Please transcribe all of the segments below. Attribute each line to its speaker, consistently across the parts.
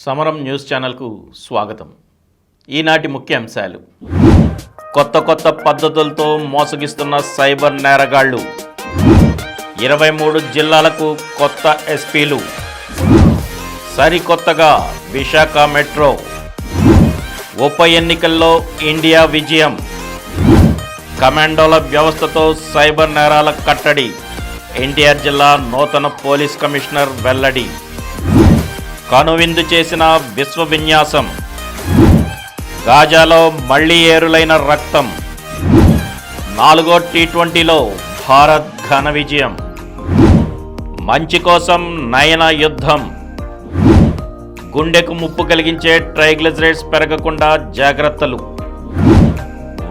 Speaker 1: సమరం న్యూస్ ఛానల్కు స్వాగతం. ఈనాటి ముఖ్య అంశాలు: కొత్త పద్ధతులతో మోసగిస్తున్న సైబర్ నేరగాళ్లు, 23 జిల్లాలకు కొత్త ఎస్పీలు, సరికొత్తగా విశాఖ మెట్రో, ఉప ఎన్నికల్లో ఇండియా విజయం, కమాండోల వ్యవస్థతో సైబర్ నేరాల కట్టడి, ఎన్టీఆర్ జిల్లా నూతన పోలీస్ కమిషనర్ వెల్లడి, కనువిందు చేసిన విశ్వ విన్యాసం, గాజాలో మళ్లీ ఏరులైన రక్తం, 4వ టీ20లో భారత్ ఘన విజయం, మంచి కోసం నయన యుద్ధం, గుండెకు ముప్పు కలిగించే ట్రైగ్లిజరైడ్స్ పెరగకుండా జాగ్రత్తలు,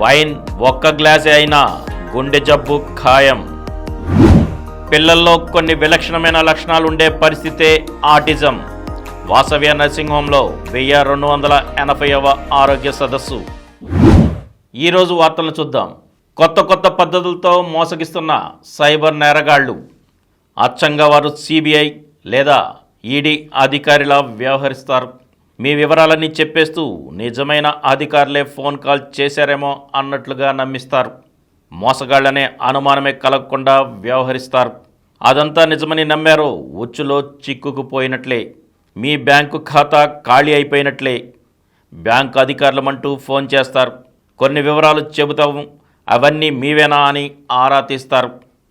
Speaker 1: వైన్ ఒక్క గ్లాసే అయినా గుండె జబ్బు ఖాయం, పిల్లల్లో కొన్ని విలక్షణమైన లక్షణాలు ఉండే పరిస్థితే ఆటిజం, వాసవ్య నర్సింగ్ హోంలో 1280వ ఆరోగ్య సదస్సు. ఈరోజు వార్తలను చూద్దాం. కొత్త పద్ధతులతో మోసగిస్తున్న సైబర్ నేరగాళ్లు. అచ్చంగా వారు సిబిఐ లేదా ఈడీ అధికారిలా వ్యవహరిస్తారు. మీ వివరాలన్నీ చెప్పేస్తూ నిజమైన అధికారులే ఫోన్ కాల్ చేశారేమో అన్నట్లుగా నమ్మిస్తారు. మోసగాళ్లనే అనుమానమే కలగకుండా వ్యవహరిస్తారు. అదంతా నిజమని నమ్మారో ఉచ్చులో చిక్కుకుపోయినట్లే. మీ బ్యాంకు ఖాతా ఖాళీ అయిపోయినట్లే. బ్యాంకు అధికారులమంటూ ఫోన్ చేస్తారు. కొన్ని వివరాలు చెబుతాము, అవన్నీ మీవేనా అని ఆరా తీస్తారు.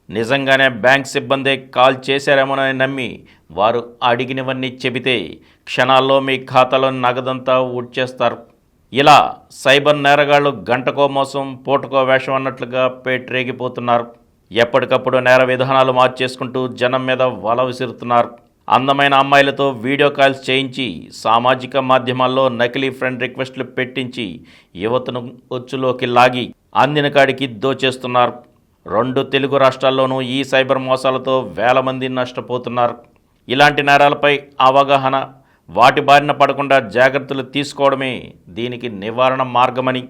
Speaker 1: నిజంగానే బ్యాంక్ సిబ్బందే కాల్ చేశారేమోనని నమ్మి వారు అడిగినవన్నీ చెబితే క్షణాల్లో మీ ఖాతాలో నగదంతా ఊడ్చేస్తారు. ఇలా సైబర్ నేరగాళ్లు గంటకో మోసం పూటకో వేషం అన్నట్లుగా పేట్రేగిపోతున్నారు. ఎప్పటికప్పుడు నేర విధానాలు మార్చేసుకుంటూ జనం మీద వల విసురుతున్నారు. అందమైన అమ్మాయిలతో వీడియో కాల్స్ చేయించి సామాజిక మాధ్యమాల్లో నకిలీ ఫ్రెండ్ రిక్వెస్ట్లు పెట్టించి యువతను ఉచ్చులోకి లాగి అందిన కాడికి దోచేస్తున్నారు. 2 తెలుగు రాష్ట్రాల్లోనూ ఈ సైబర్ మోసాలతో వేల మంది నష్టపోతున్నారు. ఇలాంటి నేరాలపై అవగాహన, వాటి బారిన పడకుండా జాగ్రత్తలు తీసుకోవడమే దీనికి నివారణ మార్గమని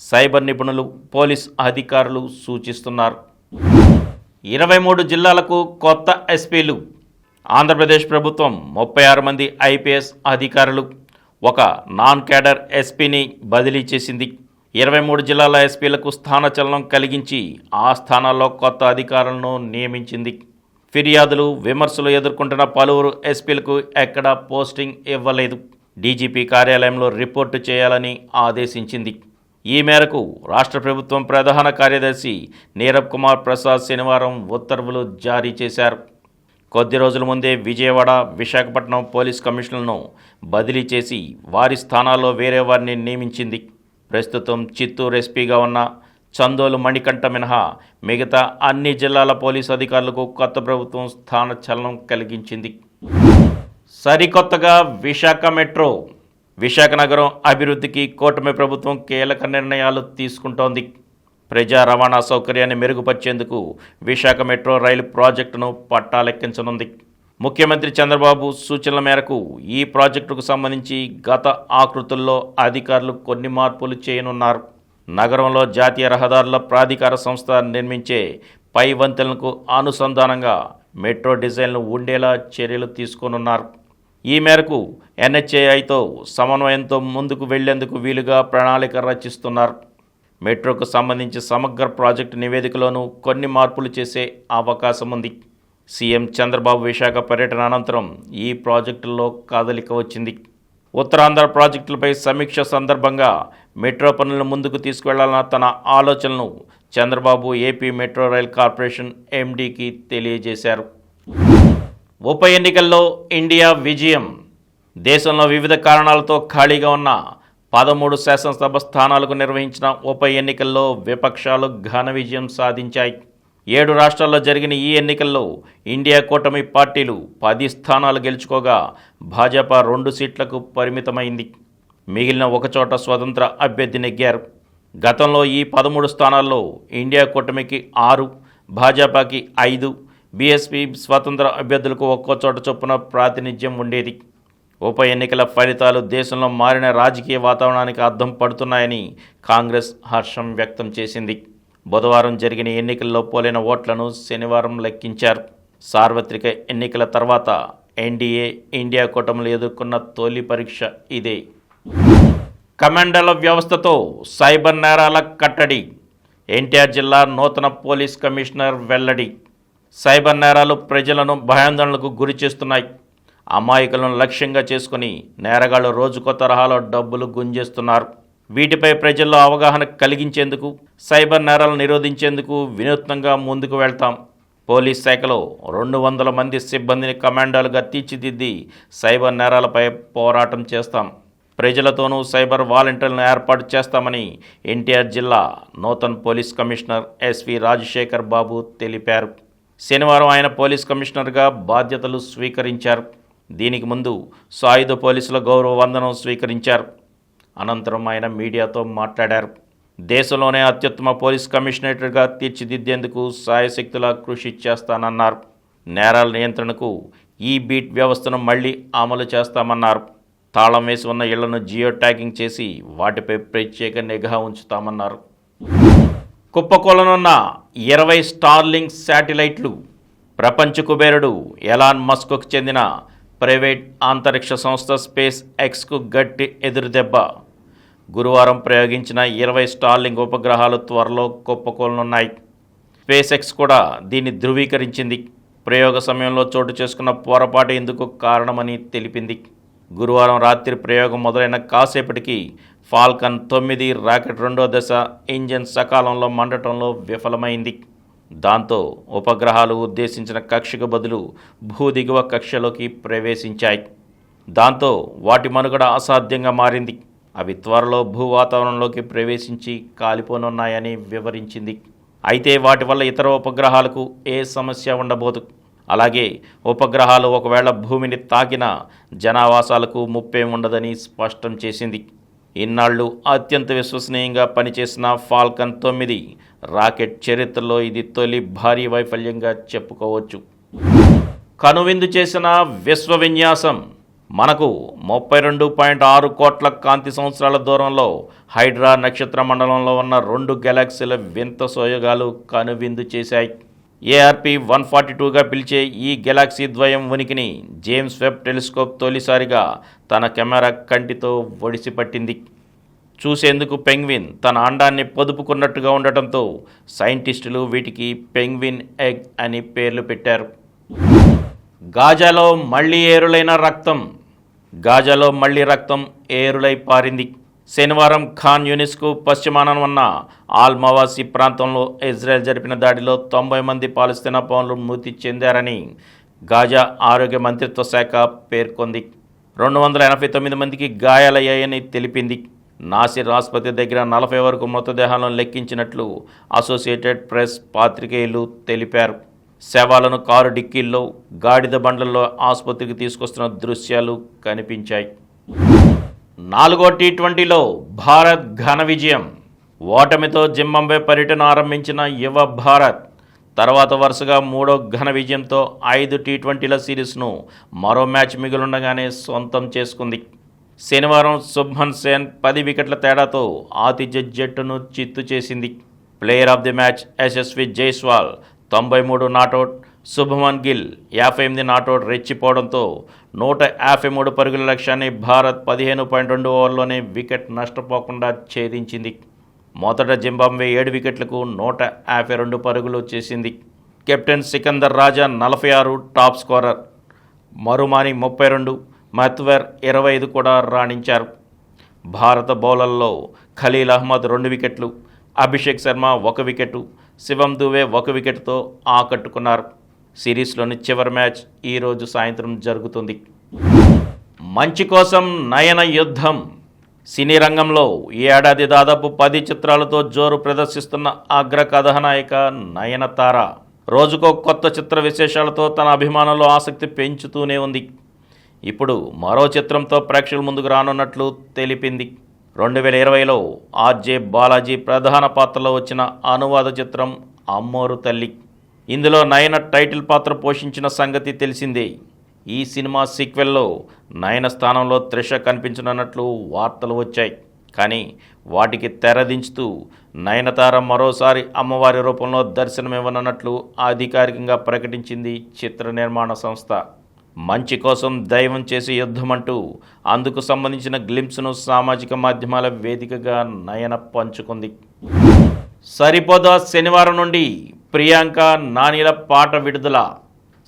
Speaker 1: సైబర్ నిపుణులు, పోలీస్ అధికారులు సూచిస్తున్నారు. 23 జిల్లాలకు కొత్త ఎస్పీలు. ఆంధ్రప్రదేశ్ ప్రభుత్వం 36 మంది ఐపీఎస్ అధికారులు, ఒక నాన్ క్యాడర్ ఎస్పీని బదిలీ చేసింది. 23 జిల్లాల ఎస్పీలకు స్థానచలనం కలిగించి ఆ స్థానాల్లో కొత్త అధికారులను నియమించింది. ఫిర్యాదులు, విమర్శలు ఎదుర్కొంటున్న పలువురు ఎస్పీలకు ఎక్కడా పోస్టింగ్ ఇవ్వలేదు. డీజీపీ కార్యాలయంలో రిపోర్టు చేయాలని ఆదేశించింది. ఈ మేరకు రాష్ట్ర ప్రభుత్వం ప్రధాన కార్యదర్శి నీరబ్ కుమార్ ప్రసాద్ శనివారం ఉత్తర్వులు జారీ చేశారు. కొద్ది రోజుల ముందే విజయవాడ, విశాఖపట్నం పోలీస్ కమిషనర్లను బదిలీ చేసి వారి స్థానాల్లో వేరే వారిని నియమించింది. ప్రస్తుతం చిత్తూరు ఎస్పీగా ఉన్న చందోలు మణికంఠ మినహా మిగతా అన్ని జిల్లాల పోలీసు అధికారులకు కొత్త ప్రభుత్వం స్థానచలనం కలిగించింది. సరికొత్తగా విశాఖ మెట్రో. విశాఖ నగరం అభివృద్ధికి కూటమి ప్రభుత్వం కీలక నిర్ణయాలు తీసుకుంటోంది. ప్రజా రవాణా సౌకర్యాన్ని మెరుగుపరిచేందుకు విశాఖ మెట్రో రైలు ప్రాజెక్టును పట్టాలెక్కించనుంది. ముఖ్యమంత్రి చంద్రబాబు సూచనల మేరకు ఈ ప్రాజెక్టుకు సంబంధించి గత ఆకృతుల్లో అధికారులు కొన్ని మార్పులు చేయనున్నారు. నగరంలో జాతీయ రహదారుల ప్రాధికార సంస్థ నిర్మించే పై వంతెనలకు అనుసంధానంగా మెట్రో డిజైన్లు ఉండేలా చర్యలు తీసుకోనున్నారు. ఈ మేరకు ఎన్హెచ్ఏఐతో సమన్వయంతో ముందుకు వెళ్లేందుకు వీలుగా ప్రణాళిక రచిస్తున్నారు. మెట్రోకు సంబంధించి సమగ్ర ప్రాజెక్టు నివేదికలోనూ కొన్ని మార్పులు చేసే అవకాశం ఉంది. సీఎం చంద్రబాబు విశాఖ పర్యటన అనంతరం ఈ ప్రాజెక్టుల్లో కదలిక వచ్చింది. ఉత్తరాంధ్ర ప్రాజెక్టులపై సమీక్ష సందర్భంగా మెట్రో పనులను ముందుకు తీసుకువెళ్లాలన్న తన ఆలోచనలను Chandrababu AP metro rail corporation ఎండీకి తెలియజేశారు. ఉప ఎన్నికల్లో ఇండియా విజయం. దేశంలో వివిధ కారణాలతో ఖాళీగా ఉన్న 13 శాసనసభ స్థానాలకు నిర్వహించిన ఉప ఎన్నికల్లో విపక్షాలు ఘన విజయం సాధించాయి. 7 రాష్ట్రాల్లో జరిగిన ఈ ఎన్నికల్లో ఇండియా కూటమి పార్టీలు 10 స్థానాలు గెలుచుకోగా భాజపా 2 సీట్లకు పరిమితమైంది. మిగిలిన ఒకచోట స్వతంత్ర అభ్యర్థి నెగ్గారు. గతంలో ఈ 13 స్థానాల్లో ఇండియా కూటమికి 6, భాజపాకి 5, బీఎస్పీ స్వతంత్ర అభ్యర్థులకు ఒక్కో చోట చొప్పున ప్రాతినిధ్యం ఉండేది. ఉప ఎన్నికల ఫలితాలు దేశంలో మారిన రాజకీయ వాతావరణానికి అద్దం పడుతున్నాయని కాంగ్రెస్ హర్షం వ్యక్తం చేసింది. బుధవారం జరిగిన ఎన్నికల్లో పోలైన ఓట్లను శనివారం లెక్కించారు. సార్వత్రిక ఎన్నికల తర్వాత ఎన్డీఏ ఇండియా కూటములు ఎదుర్కొన్న తొలి పరీక్ష ఇదే. కమాండోల వ్యవస్థతో సైబర్ నేరాల కట్టడి. ఎన్టీఆర్ జిల్లా నూతన పోలీస్ కమిషనర్ వెల్లడి. సైబర్ నేరాలు ప్రజలను భయాందోళనకు గురి చేస్తున్నాయి. అమాయకులను లక్ష్యంగా చేసుకుని నేరగాళ్లు రోజుకో తరహాలో డబ్బులు గుంజేస్తున్నారు. వీటిపై ప్రజల్లో అవగాహన కలిగించేందుకు, సైబర్ నేరాలను నిరోధించేందుకు వినూత్నంగా ముందుకు వెళ్తాం. పోలీస్ శాఖలో 200 మంది సిబ్బందిని కమాండోలుగా తీర్చిదిద్ది సైబర్ నేరాలపై పోరాటం చేస్తాం. ప్రజలతోనూ సైబర్ వాలంటీర్లను ఏర్పాటు చేస్తామని ఎన్టీఆర్ జిల్లా నూతన పోలీస్ కమిషనర్ ఎస్వి రాజశేఖర్ బాబు తెలిపారు. శనివారం ఆయన పోలీస్ కమిషనర్గా బాధ్యతలు స్వీకరించారు. దీనికి ముందు సాయుధ పోలీసుల గౌరవ వందనం స్వీకరించారు. అనంతరం ఆయన మీడియాతో మాట్లాడారు. దేశంలోనే అత్యుత్తమ పోలీస్ కమిషనరేట్గా తీర్చిదిద్దేందుకు సాయశక్తులా కృషి చేస్తానన్నారు. నేరాల నియంత్రణకు ఈ బీట్ వ్యవస్థను మళ్లీ అమలు చేస్తామన్నారు. తాళం వేసి ఉన్న ఇళ్లను జియో ట్యాగింగ్ చేసి వాటిపై ప్రత్యేక నిఘా ఉంచుతామన్నారు. కుప్పకూలనున్న 20 స్టార్లింక్ శాటిలైట్లు. ప్రపంచ కుబేరుడు ఎలాన్ మస్క్కు చెందిన ప్రైవేట్ అంతరిక్ష సంస్థ స్పేస్ ఎక్స్కు గట్టి ఎదురుదెబ్బ. గురువారం ప్రయోగించిన 20 స్టార్లింక్ ఉపగ్రహాలు త్వరలో కుప్పకూలనున్నాయి. స్పేస్ ఎక్స్ కూడా దీన్ని ధృవీకరించింది. ప్రయోగ సమయంలో చోటు చేసుకున్న పొరపాటు ఇందుకు కారణమని తెలిపింది. గురువారం రాత్రి ప్రయోగం మొదలైన కాసేపటికి ఫాల్కన్ 9 రాకెట్ 2వ దశ ఇంజిన్ సకాలంలో మండటంలో విఫలమైంది. దాంతో ఉపగ్రహాలు ఉద్దేశించిన కక్షకు బదులు భూదిగువ కక్షలోకి ప్రవేశించాయి. దాంతో వాటి మనుగడ అసాధ్యంగా మారింది. అవి త్వరలో భూ వాతావరణంలోకి ప్రవేశించి కాలిపోనున్నాయని వివరించింది. అయితే వాటి వల్ల ఇతర ఉపగ్రహాలకు ఏ సమస్య ఉండబోదు. అలాగే ఉపగ్రహాలు ఒకవేళ భూమిని తాకినా జనావాసాలకు ముప్పే ఉండదని స్పష్టం చేసింది. ఇన్నాళ్లు అత్యంత విశ్వసనీయంగా పనిచేసిన ఫాల్కన్ 9 రాకెట్ చరిత్రలో ఇది తొలి భారీ వైఫల్యంగా చెప్పుకోవచ్చు. కనువిందు చేసిన విశ్వ విన్యాసం. మనకు 32.6 కోట్ల కాంతి సంవత్సరాల దూరంలో హైడ్రా నక్షత్ర మండలంలో ఉన్న 2 గెలాక్సీల వింత సోయగాలు కనువిందు చేశాయి. ARP-142గా పిలిచే ఈ గెలాక్సీ ద్వయం ఉనికిని జేమ్స్ వెబ్ టెలిస్కోప్ తొలిసారిగా తన కెమెరా కంటితో ఒడిసిపట్టింది. చూసేందుకు పెంగ్విన్ తన అండాన్ని పొదుపుకున్నట్టుగా ఉండటంతో సైంటిస్టులు వీటికి పెంగ్విన్ ఎగ్ అని పేర్లు పెట్టారు. గాజాలో మళ్లీ ఏరులైన రక్తం. గాజాలో మళ్లీ రక్తం ఏరులై పారింది. శనివారం ఖాన్ యూనిస్కు పశ్చిమాన ఉన్న ఆల్ మవాసి ప్రాంతంలో ఇజ్రాయెల్ జరిపిన దాడిలో 90 మంది పాలస్తీనా పౌరులు మృతి చెందారని గాజా ఆరోగ్య మంత్రిత్వ శాఖ పేర్కొంది. 289 మందికి గాయాలయ్యాయని తెలిపింది. నాసిర్ ఆసుపత్రి దగ్గర 40 వరకు మృతదేహాలను లెక్కించినట్లు అసోసియేటెడ్ ప్రెస్ పాత్రికేయులు తెలిపారు. శవాలను కారు డిక్కీల్లో, గాడిద బండ్లలో ఆసుపత్రికి తీసుకొస్తున్న దృశ్యాలు కనిపించాయి. 4వ టీ20లో భారత్ ఘన విజయం. ఓటమితో జింబాబ్వే పర్యటన ఆరంభించిన యువ భారత్ తర్వాత వరుసగా 3వ ఘన విజయంతో 5 టీ20ల సిరీస్ను మరో మ్యాచ్ మిగిలుండగానే సొంతం చేసుకుంది. శనివారం శుభ్మన్ సేన్ 10 వికెట్ల తేడాతో ఆతిథ్య జట్టును చిత్తు చేసింది. Player of the match Yashasvi Jaiswal 93 not out, Shubman Gill 58 not out రెచ్చిపోవడంతో 153 పరుగుల లక్ష్యాన్ని భారత్ 15.2 ఓవర్లోనే వికెట్ నష్టపోకుండా ఛేదించింది. మొదట జింబాబ్వే 7 వికెట్లకు 152 పరుగులు చేసింది. కెప్టెన్ సికందర్ రాజా 46 టాప్ స్కోరర్, మరుమాని 32, మత్వర్ 25 కూడా రాణించారు. భారత బౌలర్లలో ఖలీల్ అహ్మద్ 2 వికెట్లు, అభిషేక్ శర్మ 1 వికెట్, శివం దుబే 1 వికెట్తో ఆకట్టుకున్నారు. సిరీస్లోని చివరి మ్యాచ్ ఈరోజు సాయంత్రం జరుగుతుంది. మంచి కోసం నయన యుద్ధం. సినీ రంగంలో ఈ ఏడాది దాదాపు 10 చిత్రాలతో జోరు ప్రదర్శిస్తున్న అగ్ర కథానాయిక నయనతార రోజుకో కొత్త చిత్ర విశేషాలతో తన అభిమానుల్లో ఆసక్తి పెంచుతూనే ఉంది. ఇప్పుడు మరో చిత్రంతో ప్రేక్షకుల ముందుకు రానున్నట్లు తెలిపింది. 2020లో ఆర్జే బాలాజీ ప్రధాన పాత్రలో వచ్చిన అనువాద చిత్రం అమ్మోరు తల్లి. ఇందులో నయన టైటిల్ పాత్ర పోషించిన సంగతి తెలిసిందే. ఈ సినిమా సీక్వెల్లో నయన స్థానంలో త్రిష కనిపించనున్నట్లు వార్తలు వచ్చాయి. కానీ వాటికి తెరదించుతూ నయనతార మరోసారి అమ్మవారి రూపంలో దర్శనమివ్వనున్నట్లు అధికారికంగా ప్రకటించింది చిత్ర నిర్మాణ సంస్థ. మంచి కోసం దైవం చేసే యుద్ధం అంటూ అందుకు సంబంధించిన గ్లింప్స్ను సామాజిక మాధ్యమాల వేదికగా నయన పంచుకుంది. సరిపోదా శనివారం నుండి ప్రియాంక నానిల పాట విడుదల.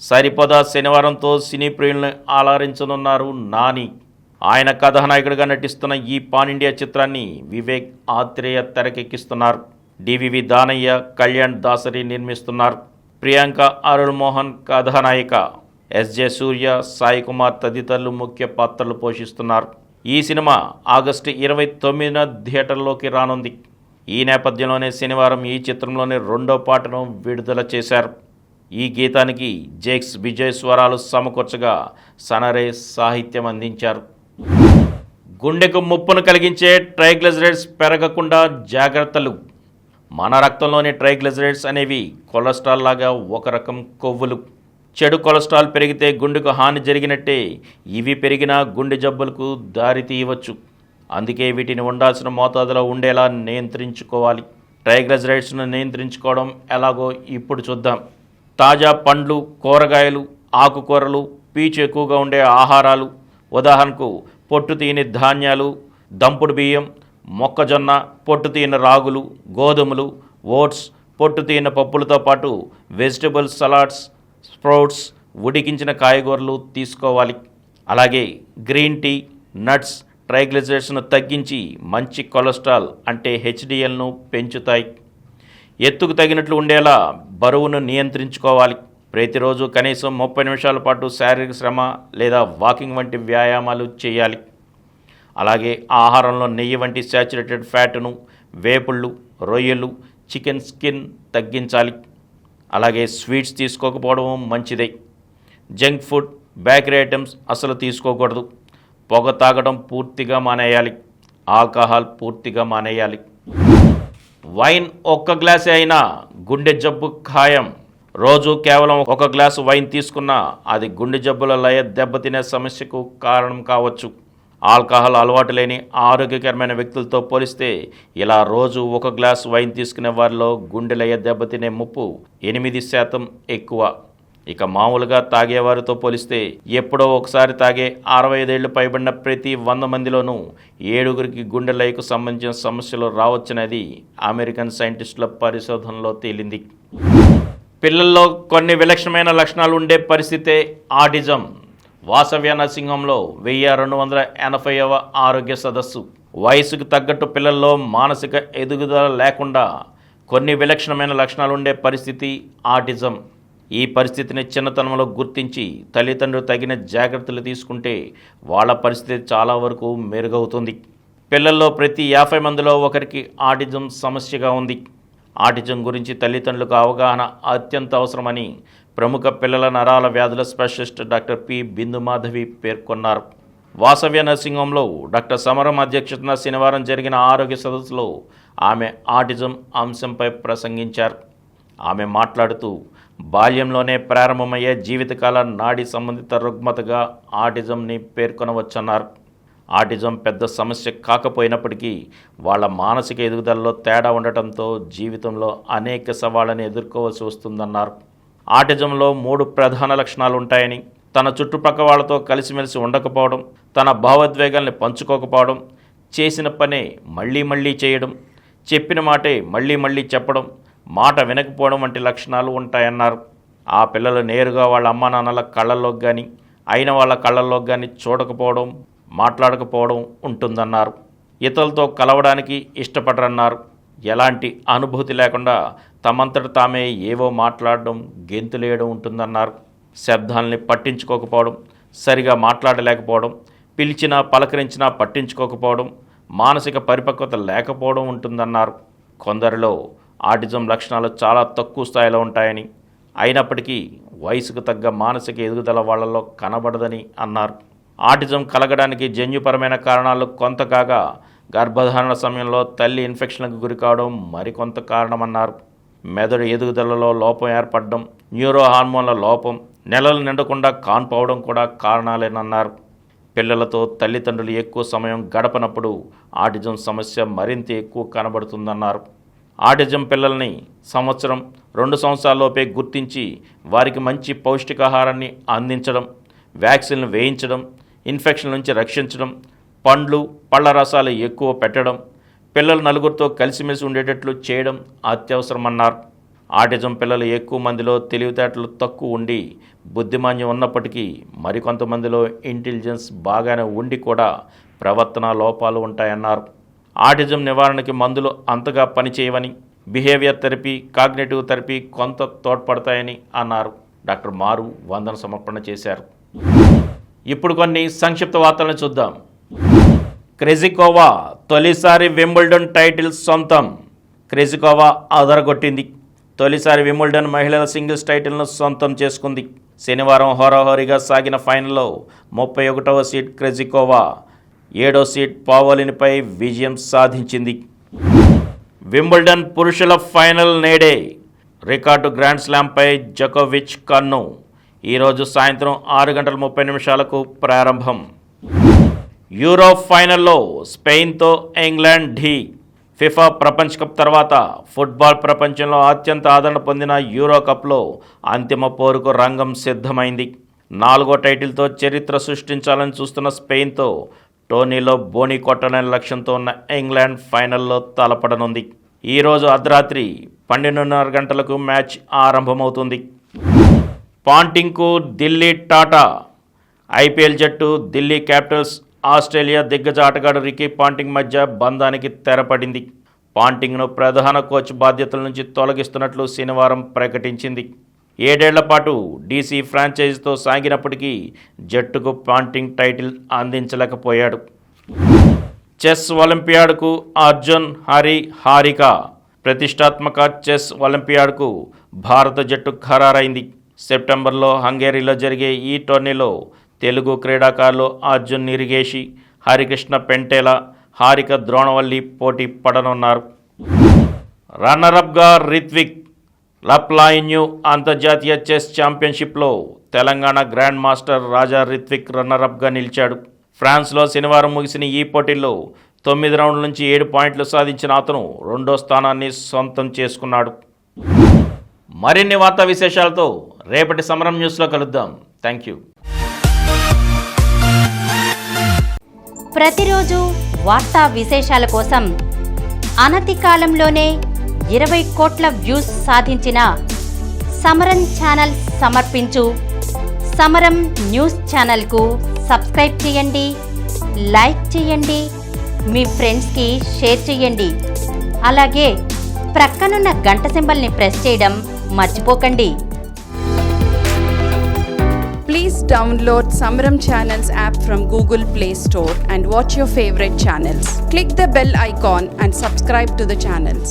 Speaker 1: సరిపోదా శనివారంతో సినీ ప్రియులను అలరించనున్నారు నాని. ఆయన కథానాయకుడిగా నటిస్తున్న ఈ పాన్ ఇండియా చిత్రాన్ని వివేక్ ఆత్రేయ తెరకెక్కిస్తున్నారు. డివివి దానయ్య, కళ్యాణ్ దాసరి నిర్మిస్తున్నారు. ప్రియాంక, అరుణ్ మోహన్ కథానాయిక, ఎస్జే సూర్య, సాయి కుమార్ తదితరులు ముఖ్య పాత్రలు పోషిస్తున్నారు. ఈ సినిమా ఆగస్టు 29న థియేటర్లోకి రానుంది. ఈ నేపథ్యంలోనే శనివారం ఈ చిత్రంలోని రెండో పాటను విడుదల చేశారు. ఈ గీతానికి జేక్స్ విజయ్ స్వరాలు సమకూర్చగా సనరే సాహిత్యం అందించారు. గుండెకు ముప్పును కలిగించే ట్రైగ్లిజరైడ్స్ పెరగకుండా జాగ్రత్తలు. మన రక్తంలోని ట్రైగ్లిజరైడ్స్ అనేవి కొలెస్ట్రాల్ లాగా ఒక రకం కొవ్వులు. చెడు కొలెస్ట్రాల్ పెరిగితే గుండెకు హాని జరిగినట్టే ఇవి పెరిగినా గుండె జబ్బులకు దారి తీయవచ్చు. అందుకే వీటిని ఉండాల్సిన మోతాదులో ఉండేలా నియంత్రించుకోవాలి. ట్రైగ్లిజరైడ్స్ను నియంత్రించుకోవడం ఎలాగో ఇప్పుడు చూద్దాం. తాజా పండ్లు, కూరగాయలు, ఆకుకూరలు, పీచు ఎక్కువగా ఉండే ఆహారాలు, ఉదాహరణకు పొట్టు తీయని ధాన్యాలు, దంపుడు బియ్యం, మొక్కజొన్న, పొట్టు తీయని రాగులు, గోధుమలు, ఓట్స్, పొట్టు తీయని పప్పులతో పాటు వెజిటబుల్ సలాడ్స్, స్ప్రౌట్స్, ఉడికించిన కాయగూరలు తీసుకోవాలి. అలాగే గ్రీన్ టీ, నట్స్ ట్రైగ్లిజరైడ్స్ను తగ్గించి మంచి కొలెస్ట్రాల్ అంటే హెచ్డిఎల్ను పెంచుతాయి. ఎత్తుకు తగినట్లు ఉండేలా బరువును నియంత్రించుకోవాలి. ప్రతిరోజు కనీసం 30 నిమిషాల పాటు శారీరక శ్రమ లేదా వాకింగ్ వంటి వ్యాయామాలు చేయాలి. అలాగే ఆహారంలో నెయ్యి వంటి శాచురేటెడ్ ఫ్యాట్ను, వేపుళ్ళు, రొయ్యలు, చికెన్ స్కిన్ తగ్గించాలి. అలాగే స్వీట్స్ తీసుకోకపోవడం మంచిదే. జంక్ ఫుడ్, బేకరీ ఐటమ్స్ అసలు తీసుకోకూడదు. పొగ తాగడం పూర్తిగా మానేయాలి. ఆల్కహాల్ పూర్తిగా మానేయాలి. వైన్ ఒక్క గ్లాసే అయినా గుండె జబ్బు ఖాయం. రోజు కేవలం ఒక గ్లాసు వైన్ తీసుకున్నా అది గుండె జబ్బుల లయ దెబ్బతినే సమస్యకు కారణం కావచ్చు. ఆల్కహాల్ అలవాటు లేని ఆరోగ్యకరమైన వ్యక్తులతో పోలిస్తే ఇలా రోజు ఒక గ్లాసు వైన్ తీసుకునే వారిలో గుండె లయ దెబ్బతినే ముప్పు 8% ఎక్కువ. ఇక మామూలుగా తాగేవారితో పోలిస్తే ఎప్పుడో ఒకసారి తాగే 65 ఏళ్లు పైబడిన ప్రతి 100 మందిలోనూ 7 గుండె లయకు సంబంధించిన సమస్యలు రావచ్చనేది అమెరికన్ సైంటిస్టుల పరిశోధనలో తేలింది. పిల్లల్లో కొన్ని విలక్షణమైన లక్షణాలు ఉండే పరిస్థితే ఆటిజం. వాసవ్య నరసింహంలో 1280వ ఆరోగ్య సదస్సు. వయసుకు తగ్గట్టు పిల్లల్లో మానసిక ఎదుగుదల లేకుండా కొన్ని విలక్షణమైన లక్షణాలు ఉండే పరిస్థితి ఆటిజం. ఈ పరిస్థితిని చిన్నతనంలో గుర్తించి తల్లిదండ్రులు తగిన జాగ్రత్తలు తీసుకుంటే వాళ్ళ పరిస్థితి చాలా వరకు మెరుగవుతుంది. పిల్లల్లో ప్రతి 50 మందిలో ఒకరికి ఆటిజం సమస్యగా ఉంది. ఆటిజం గురించి తల్లిదండ్రులకు అవగాహన అత్యంత అవసరమని ప్రముఖ పిల్లల నరాల వ్యాధుల స్పెషలిస్ట్ డాక్టర్ పి బిందుమాధవి పేర్కొన్నారు. వాసవ్య నరసింహంలో డాక్టర్ సమరం అధ్యక్షతన శనివారం జరిగిన ఆరోగ్య సదస్సులో ఆమె ఆటిజం అంశంపై ప్రసంగించారు. ఆమె మాట్లాడుతూ బాల్యంలోనే ప్రారంభమయ్యే జీవితకాల నాడీ సంబంధిత రుగ్మతగా ఆటిజంని పేర్కొనవచ్చన్నారు. ఆటిజం పెద్ద సమస్య కాకపోయినప్పటికీ వాళ్ళ మానసిక ఎదుగుదలలో తేడా ఉండటంతో జీవితంలో అనేక సవాళ్ళని ఎదుర్కోవాల్సి వస్తుందన్నారు. ఆటిజంలో 3 ప్రధాన లక్షణాలు ఉంటాయని, తన చుట్టుపక్కల వాళ్ళతో కలిసిమెలిసి ఉండకపోవడం, తన భావోద్వేగాల్ని పంచుకోకపోవడం, చేసిన పనే మళ్ళీ మళ్ళీ చేయడం, చెప్పిన మాటే మళ్ళీ మళ్ళీ చెప్పడం, మాట వినకపోవడం వంటి లక్షణాలు ఉంటాయన్నారు. ఆ పిల్లలు నేరుగా వాళ్ళ అమ్మా నాన్నల కళ్ళల్లోకి కానీ అయిన వాళ్ళ కళ్ళల్లోకి కానీ చూడకపోవడం, మాట్లాడకపోవడం ఉంటుందన్నారు. ఇతరులతో కలవడానికి ఇష్టపడరన్నారు. ఎలాంటి అనుభూతి లేకుండా తమంతట తామే ఏవో మాట్లాడడం, గెంతులేయడం ఉంటుందన్నారు. శబ్దాలని పట్టించుకోకపోవడం, సరిగా మాట్లాడలేకపోవడం, పిలిచినా పలకరించినా పట్టించుకోకపోవడం, మానసిక పరిపక్వత లేకపోవడం ఉంటుందన్నారు. కొందరిలో ఆటిజం లక్షణాలు చాలా తక్కువ స్థాయిలో ఉంటాయని, అయినప్పటికీ వయసుకు తగ్గ మానసిక ఎదుగుదల వాళ్ళలో కనబడదని అన్నారు. ఆటిజం కలగడానికి జన్యుపరమైన కారణాలు కొంత కాగా గర్భధారణ సమయంలో తల్లి ఇన్ఫెక్షన్లకు గురికావడం మరికొంత కారణమన్నారు. మెదడు ఎదుగుదలలో లోపం ఏర్పడడం, న్యూరో హార్మోన్ల లోపం, నెలలు నిండకుండా కాన్పోవడం కూడా కారణాలేనన్నారు. పిల్లలతో తల్లిదండ్రులు ఎక్కువ సమయం గడపనప్పుడు ఆటిజం సమస్య మరింత ఎక్కువ కనబడుతుందన్నారు. ఆటిజం పిల్లల్ని 1-2 సంవత్సరాల్లోపే గుర్తించి వారికి మంచి పౌష్టికాహారాన్ని అందించడం, వ్యాక్సిన్లు వేయించడం, ఇన్ఫెక్షన్ నుంచి రక్షించడం, పండ్లు పళ్ళ రసాలు ఎక్కువ పెట్టడం, పిల్లలు నలుగురితో కలిసిమెలిసి ఉండేటట్లు చేయడం అత్యవసరమన్నారు. ఆటిజం పిల్లలు ఎక్కువ మందిలో తెలివితేటలు తక్కువ ఉండి బుద్ధిమాన్యం ఉన్నప్పటికీ మరికొంతమందిలో ఇంటెలిజెన్స్ బాగానే ఉండి కూడా ప్రవర్తన లోపాలు ఉంటాయన్నారు. ఆటిజం నివారణకి మందులు అంతగా పనిచేయవని, బిహేవియర్ థెరపీ, కాగ్నేటివ్ థెరపీ కొంత తోడ్పడతాయని అన్నారు. డాక్టర్ మారు వందన సమర్పణ చేశారు. ఇప్పుడు కొన్ని సంక్షిప్త వార్తలను చూద్దాం. క్రెజికోవా తొలిసారి వింబుల్డన్ టైటిల్ సొంతం. క్రెజికోవా అదరగొట్టింది. తొలిసారి వింబుల్డన్ మహిళల సింగిల్స్ టైటిల్ను సొంతం చేసుకుంది. శనివారం హోరాహోరీగా సాగిన ఫైనల్లో 31వ సీడ్ క్రెజికోవా 7వ సీడ్ పావోలిన్పై విజయం సాధించింది. వింబుల్డన్ పురుషుల ఫైనల్ నేడే. రికార్డు గ్రాండ్ స్లామ్పై జకోవిచ్ కన్ను. ఈరోజు సాయంత్రం 6:30 ప్రారంభం. యూరో ఫైనల్లో స్పెయిన్తో ఇంగ్లాండ్ ఢీ. ఫిఫా ప్రపంచ కప్ తర్వాత ఫుట్బాల్ ప్రపంచంలో అత్యంత ఆదరణ పొందిన యూరో కప్లో అంతిమ పోరుకు రంగం సిద్ధమైంది. 4వ టైటిల్తో చరిత్ర సృష్టించాలని చూస్తున్న స్పెయిన్తో టోర్నీలో బోణీ కొట్టాలనే లక్ష్యంతో ఉన్న ఇంగ్లాండ్ ఫైనల్లో తలపడనుంది. ఈరోజు అర్ధరాత్రి 12:30 మ్యాచ్ ఆరంభమవుతుంది. పాంటింగ్కు ఢిల్లీ టాటా. ఐపీఎల్ జట్టు ఢిల్లీ క్యాపిటల్స్ ఆస్ట్రేలియా దిగ్గజ ఆటగాడు రికీ పాంటింగ్ మధ్య బంధానికి తెరపడింది. పాంటింగ్ను ప్రధాన కోచ్ బాధ్యతల నుంచి తొలగిస్తున్నట్లు శనివారం ప్రకటించింది. 7 ఏళ్ల పాటు డీసీ ఫ్రాంచైజీతో సాగినప్పటికీ జట్టుకు పాంటింగ్ టైటిల్ అందించలేకపోయాడు. చెస్ ఒలింపియాడ్కు అర్జున్, హరి, హారిక. ప్రతిష్టాత్మక చెస్ ఒలింపియాడ్కు భారత జట్టు ఖరారైంది. సెప్టెంబర్లో హంగేరీలో జరిగే ఈ టోర్నీలో తెలుగు క్రీడాకారులు అర్జున్ నిరిగేషి, హరికృష్ణ పెంటేల, హారిక ద్రోణవల్లి పోటీ పడనున్నారు. రన్నరప్గా రిత్విక్. లప్లాయిన్యూ అంతర్జాతీయ చెస్ ఛాంపియన్షిప్లో తెలంగాణ గ్రాండ్ మాస్టర్ రాజా రిత్విక్ రన్నరప్గా నిలిచాడు. ఫ్రాన్స్లో శనివారం ముగిసిన ఈ పోటీల్లో 9 రౌండ్ల నుంచి 7 పాయింట్లు సాధించిన అతను 2వ స్థానాన్ని సొంతం చేసుకున్నాడు. మరిన్ని వార్తా విశేషాలతో రేపటి సమరం న్యూస్లో కలుద్దాం. Thank you.
Speaker 2: ప్రతిరోజు వార్తా విశేషాల కోసం అనతి కాలంలోనే 20 కోట్ల వ్యూస్ సాధించిన సమరం ఛానల్ సమర్పించు సమరం న్యూస్ ఛానల్కు సబ్స్క్రైబ్ చేయండి, లైక్ చేయండి, మీ ఫ్రెండ్స్కి షేర్ చేయండి. అలాగే ప్రక్కనున్న గంట సింబల్ని ప్రెస్ చేయడం మర్చిపోకండి.
Speaker 3: Please download Samaram Channels app from Google Play Store and watch your favorite channels. Click the bell icon and subscribe to the channels.